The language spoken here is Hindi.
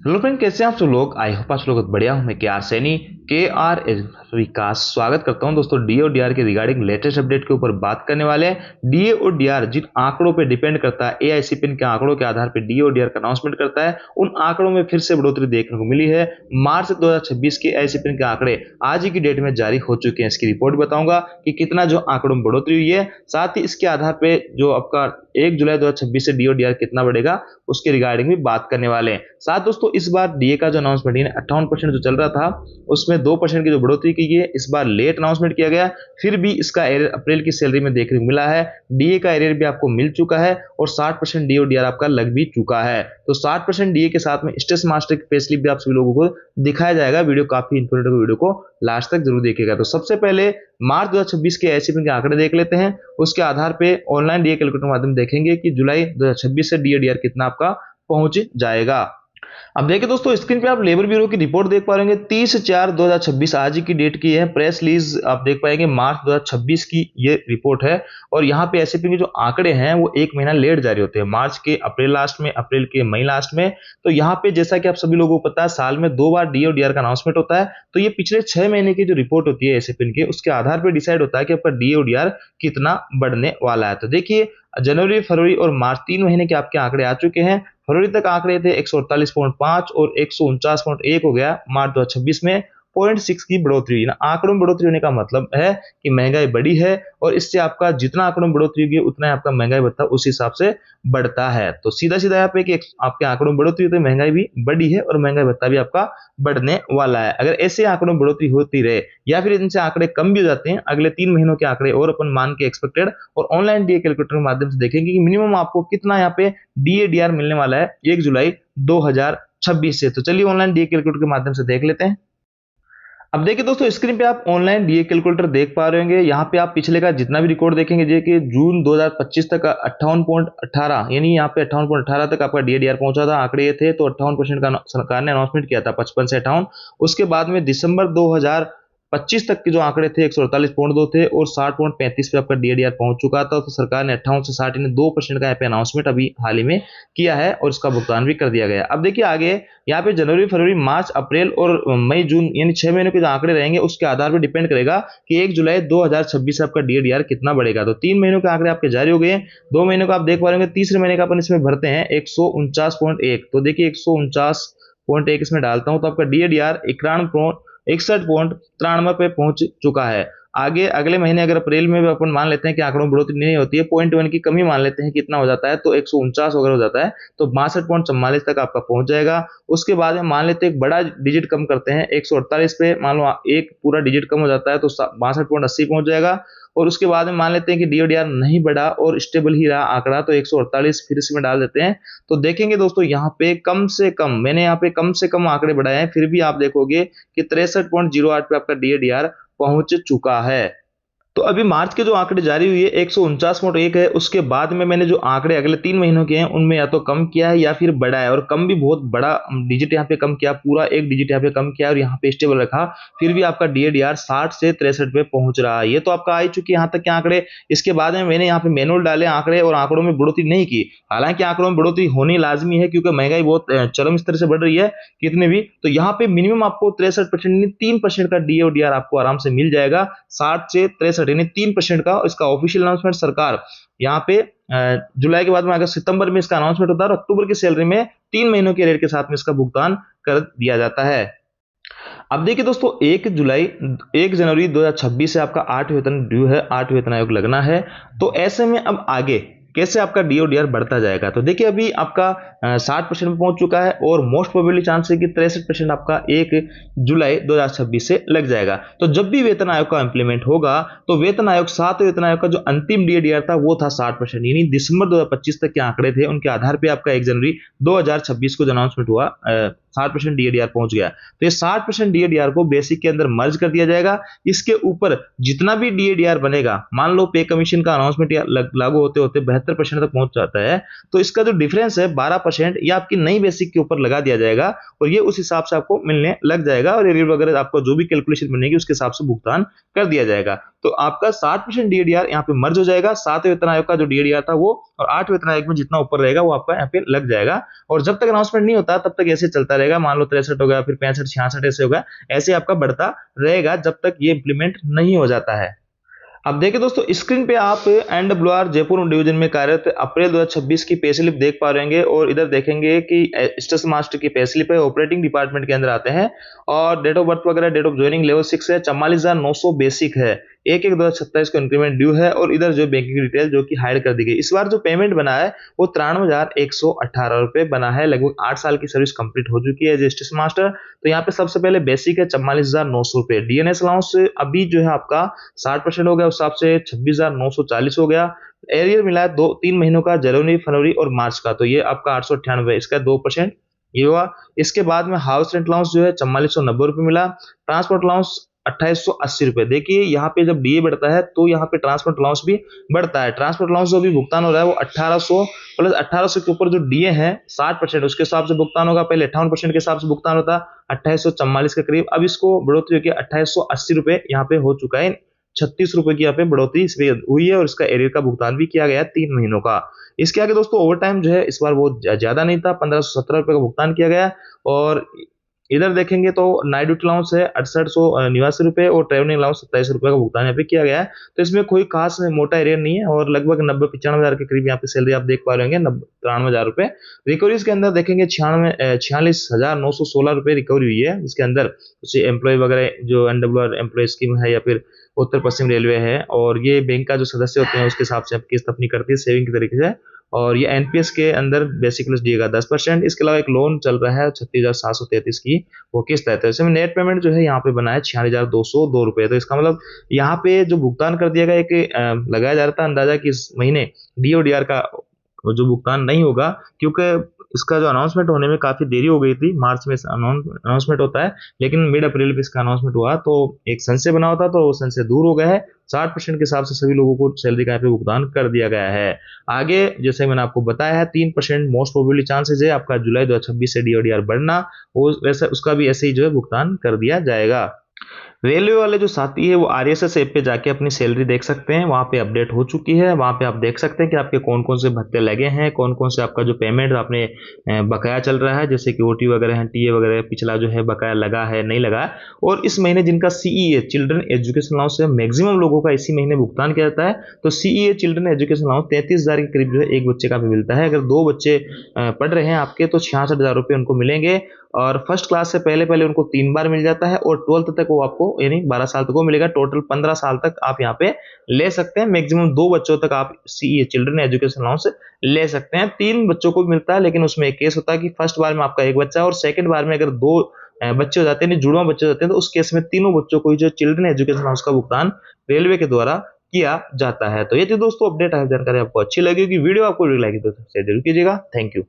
हेलो फ्रेंड, कैसे हैं आप सब लोग। आई होप आप सब लोग बढ़िया हूं। मैं के आर सैनी के आर विकास स्वागत करता हूं दोस्तों। डीए और डीआर के रिगार्डिंग लेटेस्ट अपडेट के ऊपर बात करने वाले हैं। डीए और डीआर जिन आंकड़ों पे डिपेंड करता है, एआईसीपीएन के आंकड़ों के आधार पर डीए और डीआर का अनाउंसमेंट करता है, उन आंकड़ों में फिर से बढ़ोतरी देखने को मिली है। मार्च 2026 के एआईसीपीएन के आंकड़े आज ही की डेट में जारी हो चुके हैं। इसकी रिपोर्ट बताऊंगा कि कितना जो आंकड़ों में बढ़ोतरी हुई है, साथ ही इसके आधार पे जो आपका 1 जुलाई 2026 से डीए और डीआर कितना बढ़ेगा उसके रिगार्डिंग भी बात करने वाले हैं। साथ दोस्तों, इस बार डीए का जो अनाउंसमेंट है 58% जो चल रहा था उसमें 2% की जो बढ़ोतरी की है। इस बार लेट अनाउंसमेंट किया गया, फिर भी इसका एरियर अप्रैल की सैलरी में देखने को मिला है। डीए का एरियर भी आपको मिल चुका है और 60% डीए और डीआर आपका लग भी चुका है। तो 60% डीए के साथ में स्टेट मास्टर की पे स्लिप भी आप सभी लोगों को दिखाया जाएगा। वीडियो काफी इंफॉर्मेटिव, वीडियो को लास्ट तक जरूर देखिएगा। तो सबसे पहले मार्च 2026 के एआईसीपीएन के आंकड़े देख लेते हैं। उसके आधार पे ऑनलाइन डीए कैलकुलेटर के माध्यम देखेंगे कि जुलाई 2026 से डीए डीआर कितना आपका पहुंच जाएगा। अब देखिए दोस्तों, स्क्रीन पे आप लेबर ब्यूरो की रिपोर्ट देख पा रहे होंगे। 30/4/2026 आज ही की डेट की है। प्रेस रिलीज आप देख पाएंगे मार्च 2026 की ये रिपोर्ट है। और यहाँ पे एसएपी के जो आंकड़े हैं वो 1 महीना लेट जारी होते हैं, मार्च के अप्रैल लास्ट में, अप्रैल के मई लास्ट में। तो यहाँ पे जैसा कि आप सभी लोगों को पता है, साल में 2 बार डीए और डीआर का अनाउंसमेंट होता है। तो ये पिछले 6 महीने की जो रिपोर्ट होती है एसएपी के, उसके आधार पर डिसाइड होता है कि आपका डीए और डीआर कितना बढ़ने वाला है। तो देखिए, जनवरी, फरवरी और मार्च 3 महीने के आपके आंकड़े आ चुके हैं। फरवरी तक आंकड़े थे 148.5 और 149.1 हो गया मार्च 2026 में। 0.6 की बढ़ोतरी हुई ना। आंकड़ों में बढ़ोतरी होने का मतलब है कि महंगाई बढ़ी है और इससे आपका जितना आंकड़ों में बढ़ोतरी होगी उतना आपका महंगाई भत्ता उस हिसाब से बढ़ता है। तो सीधा सीधा यहाँ पे कि आपके आंकड़ों में बढ़ोतरी होती है, महंगाई भी बढ़ी है और महंगाई भत्ता भी आपका बढ़ने वाला है। अगर ऐसे आंकड़ों में बढ़ोतरी होती रहे या फिर इनसे आंकड़े कम भी हो जाते हैं, अगले 3 महीनों के आंकड़े और अपन मान के एक्सपेक्टेड और ऑनलाइन डीए कैलकुलेटर के माध्यम से देखेंगे कि मिनिमम आपको कितना यहाँ पे डीए डीआर मिलने वाला है 1 जुलाई 2026 से। तो चलिए ऑनलाइन डीए कैलकुलेटर के माध्यम से देख लेते हैं। अब देखिए दोस्तों, स्क्रीन पे आप ऑनलाइन डीए कैलकुलेटर देख पा रहे होंगे। यहाँ पे आप पिछले का जितना भी रिकॉर्ड देखेंगे, जो कि जून 2025 तक 58.18 यानी यहाँ पे 58.18 तक आपका डीए डीआर पहुंचा था। आंकड़े ये थे तो 58% का सरकार ने अनाउंसमेंट किया था, 55 से 58। उसके बाद में दिसंबर 2025 तक के जो आंकड़े थे 148.2 थे और 60.35 पे आपका डीए डीआर पहुंच चुका था। तो सरकार ने 58 से 60 यानी 2% का यहाँ पे अनाउंसमेंट अभी हाल ही में किया है और इसका भुगतान भी कर दिया गया। अब देखिए आगे यहाँ पे जनवरी, फरवरी, मार्च, अप्रैल और मई, जून यानी 6 महीनों के जो आंकड़े रहेंगे उसके आधार पर डिपेंड करेगा कि 1 जुलाई 2026 से आपका डीए डीआर कितना बढ़ेगा। तो 3 महीनों के आंकड़े आपके जारी हो गए हैं। 2 महीनों का आप देख पा रहे होंगे। तीसरे महीने का अपन इसमें भरते हैं 149.1। तो देखिए 149.1 इसमें डालता हूं तो आपका डीए डीआर 61.93 पे पहुंच चुका है। आगे अगले महीने अगर अप्रैल में भी अपन मान लेते हैं कि आंकड़ों में बढ़ोतरी नहीं होती है, 0.1 की कमी मान लेते हैं, कितना हो जाता है तो 149 अगर हो जाता है तो 62.44 तक आपका पहुंच जाएगा। उसके बाद में मान लेते हैं एक बड़ा डिजिट कम करते हैं 148 पे, मान लो एक पूरा डिजिट कम हो जाता है तो 62.80 पहुंच जाएगा। और उसके बाद में मान लेते हैं कि डीओ डीआर नहीं बढ़ा और स्टेबल ही रहा आंकड़ा, तो 148 फिर इसमें डाल देते हैं। तो देखेंगे दोस्तों, यहाँ पे कम से कम, मैंने यहाँ पे कम से कम आंकड़े बढ़ाए हैं, फिर भी आप देखोगे कि 63.08 पे आपका डीए डीआर पहुंच चुका है। तो अभी मार्च के जो आंकड़े जारी हुए 149.1 है। उसके बाद में मैंने जो आंकड़े अगले 3 महीनों के हैं उनमें या तो कम किया है या फिर बढ़ा है, और कम भी बहुत बड़ा डिजिट यहाँ पे कम किया, पूरा एक डिजिट यहाँ पे कम किया और यहाँ पे स्टेबल रखा। फिर भी आपका डीए डीआर 60 से 63 पे पहुंच रहा है। ये तो आपका आ चुकी है यहाँ तक के आंकड़े। इसके बाद में मैंने यहाँ पे मैनुअल डाले आंकड़े और आंकड़ों में बढ़ोतरी नहीं की। हालांकि आंकड़ों में बढ़ोतरी होनी लाजमी है क्योंकि महंगाई बहुत चरम स्तर से बढ़ रही है कितने भी। तो यहाँ पे मिनिमम आपको 63% 3% का डीए डीआर आपको आराम से मिल जाएगा। 60 से 63 यानी 3% का इसका ऑफिशियल अनाउंसमेंट सरकार यहाँ पे जुलाई के बाद में अगर सितंबर में इसका अनाउंसमेंट होता है और अक्टूबर की सैलरी में 3 महीनों के रेट के साथ में इसका भुगतान कर दिया जाता है। अब देखिए दोस्तों, 1 जनवरी 2026 से आपका 8 वेतन ड्यू है, 8 वेतन आयोग लगना है। तो ऐसे में अब आगे कैसे आपका डीओ डीआर बढ़ता जाएगा। तो देखिए अभी आपका 60% पे पहुंच चुका है और मोस्ट प्रोबेबली चांस है कि 63% आपका 1 जुलाई 2026 से लग जाएगा। तो जब भी वेतन आयोग का इंप्लीमेंट होगा तो वेतन आयोग 7 वेतन आयोग का जो अंतिम डीए डीआर था वो था 60%, यानी दिसंबर 2025 तक के आंकड़े थे उनके आधार पर आपका 1 जनवरी 2026 को जो अनाउंसमेंट हुआ 60% डीए डीआर पहुंच गया। तो ये 60% डीए डीआर को बेसिक के अंदर मर्ज कर दिया जाएगा। इसके ऊपर जितना भी डीए डीआर बनेगा, मान लो पे कमीशन का अनाउंसमेंट लागू होते होते 72% तक पहुंच जाता है, तो इसका जो डिफरेंस है 12% ये आपकी नई बेसिक के ऊपर लगा दिया जाएगा और ये उस हिसाब से आपको मिलने लग जाएगा और एरियर वगैरह आपको जो भी कैलकुलेशन बनेगी उसके हिसाब से भुगतान कर दिया जाएगा। तो आपका 60% डीए डीआर यहाँ पे मर्ज हो जाएगा। 7 वेतन आयोग का जो डीए डीआर था वो और 8 वेतन आयोग में जितना ऊपर रहेगा वो आपका यहाँ पे लग जाएगा। और जब तक अनाउंसमेंट नहीं होता तब तक ऐसे चलता रहेगा। रहेगा, मान लो 63 हो गया, फिर 65, 66 ऐसे होगा, ऐसे आपका बढ़ता रहेगा जब तक ये इम्प्लीमेंट नहीं हो जाता है। अब देखिए दोस्तों, स्क्रीन पे आप एनडब्ल्यूआर जयपुर डिवीजन में कार्यरत अप्रैल 2026 की पे स्लिप देख पा रहे होंगे, और इधर देखेंगे कि स्टेशन मास्टर की पे स्लिप है, ऑपरेटिंग डिपार्टमेंट के अंदर आते हैं, और डेट ऑफ बर्थ वगैरह, डेट ऑफ ज्वाइनिंग लेवल 6 है, 44,900 बेसिक है, 1/1/2027 को इंक्रीमेंट ड्यू है, और इधर जो बैंकिंग डिटेल जो कि हाइड कर दी गई। इस बार जो पेमेंट बना है वो 93,118 रुपए बना है। लगभग 8 साल की सर्विस कंप्लीट हो चुकी है एज स्टेशन मास्टर। तो यहाँ पे सबसे पहले बेसिक है 44,900 रुपए। डीएनएस अलाउंस अभी जो है आपका 60% हो गया, उस हिसाब से 26,940 हो गया। एरियर मिला है 3 महीनों का, जनवरी, फरवरी और मार्च का, तो ये आपका 898, इसका 2% ये हुआ। इसके बाद में हाउस रेंट अलाउंस जो है 4490 रुपए मिला। ट्रांसपोर्ट अलाउंस 2880 रुपए। देखिए यहाँ पे जब डीए बढ़ता है तो यहाँ पे ट्रांसपोर्ट अलाउंस भी बढ़ता है। ट्रांसपोर्ट अलाउंस जो भी भुगतान हो रहा है वो 1800 प्लस 1800 के ऊपर जो डीए है 60%, उसके हिसाब से भुगतान होगा। पहले 58% के हिसाब से भुगतान होता 2844 के करीब, अब इसको बढ़ोतरी होकर 2880 रुपए यहाँ पे हो चुका है। 36 रुपए की यहाँ पे बढ़ोतरी इसमें हुई है, और इसका एरियर का भुगतान भी किया गया है 3 महीनों का। इसके आगे दोस्तों ओवर टाइम जो है इस बार वो ज्यादा नहीं था, 1517 रुपए का भुगतान किया गया। और इधर देखेंगे तो नाइट ड्यूटी अलाउंस है 6889 रुपए, और ट्रेवलिंग अलाउंस 27 रुपए का भुगतान यहाँ पे किया गया है। तो इसमें कोई खास मोटा एरियर नहीं है, और लगभग 90-95 हजार के करीब यहाँ पे सैलरी आप देख पा रहे होंगे, 93 हजार रुपए। रिकवरीज के अंदर देखेंगे 46,916 रुपए रिकवरी हुई है। इसके अंदर कुछ एम्प्लॉय वगैरह जो एनडब्ल्यूआर एम्प्लॉय स्कीम है, या फिर उत्तर पश्चिम रेलवे है, और ये बैंक का जो सदस्य होते हैं उसके हिसाब से किस्त अपनी करती है सेविंग के तरीके से। और ये एनपीएस के अंदर बेसिक प्लस डीए का 10%। इसके अलावा एक लोन चल रहा है 36,733 की, वो किस्त है। तो इसमें नेट पेमेंट जो है यहाँ पे बना है 46,202 रुपए। तो इसका मतलब यहाँ पे जो भुगतान कर दिया गया, एक लगाया जा रहा था अंदाजा कि इस महीने डीओडीआर का जो भुगतान नहीं होगा, क्योंकि इसका जो अनाउंसमेंट होने में काफी देरी हो गई थी। मार्च में अनाउंसमेंट होता है, लेकिन मिड अप्रैल में इसका अनाउंसमेंट हुआ, तो एक संशय बना होता, तो वो संशय दूर हो गया है। 60% के हिसाब से सभी लोगों को सैलरी का यहाँ पे भुगतान कर दिया गया है। आगे जैसे मैंने आपको बताया है 3% मोस्ट प्रोबेबली चांसेस है आपका जुलाई 2026 से डीओडीआर बढ़ना, वो वैसे उसका भी ऐसे ही जो है भुगतान कर दिया जाएगा। रेलवे वाले जो साथी है वो आरएसएस ऐप पे जाके अपनी सैलरी देख सकते हैं, वहां पे अपडेट हो चुकी है। वहां पे आप देख सकते हैं कि आपके कौन कौन से भत्ते लगे हैं, कौन कौन से आपका जो पेमेंट आपने बकाया चल रहा है, जैसे कि ओटी वगैरह है, टीए वगैरह पिछला जो है बकाया लगा है नहीं लगा है। और इस महीने जिनका सीईए चिल्ड्रन एजुकेशन अलाउंस है, मैक्सिमम लोगों का इसी महीने भुगतान किया जाता है। तो सीईए चिल्ड्रन एजुकेशन अलाउंस 33,000 के करीब जो है एक बच्चे का भी मिलता है। अगर 2 बच्चे पढ़ रहे हैं आपके तो 66,000 रुपये उनको मिलेंगे, और फर्स्ट क्लास से पहले पहले उनको 3 बार मिल जाता है, और 12th तक वो आपको यानी 12 साल तक वो मिलेगा। टोटल 15 साल तक आप यहाँ पे ले सकते हैं। मैक्सिमम 2 बच्चों तक आप सीईए चिल्ड्रन एजुकेशन अलाउंस ले सकते हैं। 3 बच्चों को मिलता है, लेकिन उसमें एक केस होता है कि फर्स्ट बार में आपका 1 बच्चा है, और सेकंड बार में अगर 2 बच्चे हो जाते हैं, जुड़वा बच्चे हो जाते हैं, तो उस केस में तीनों बच्चों को जो चिल्ड्रन एजुकेशन अलाउंस का भुगतान रेलवे के द्वारा किया जाता है। तो ये थी दोस्तों अपडेट है। जानकारी आपको अच्छी लगी होगी, वीडियो आपको लाइक तो शेयर जरूर कीजिएगा। Thank you.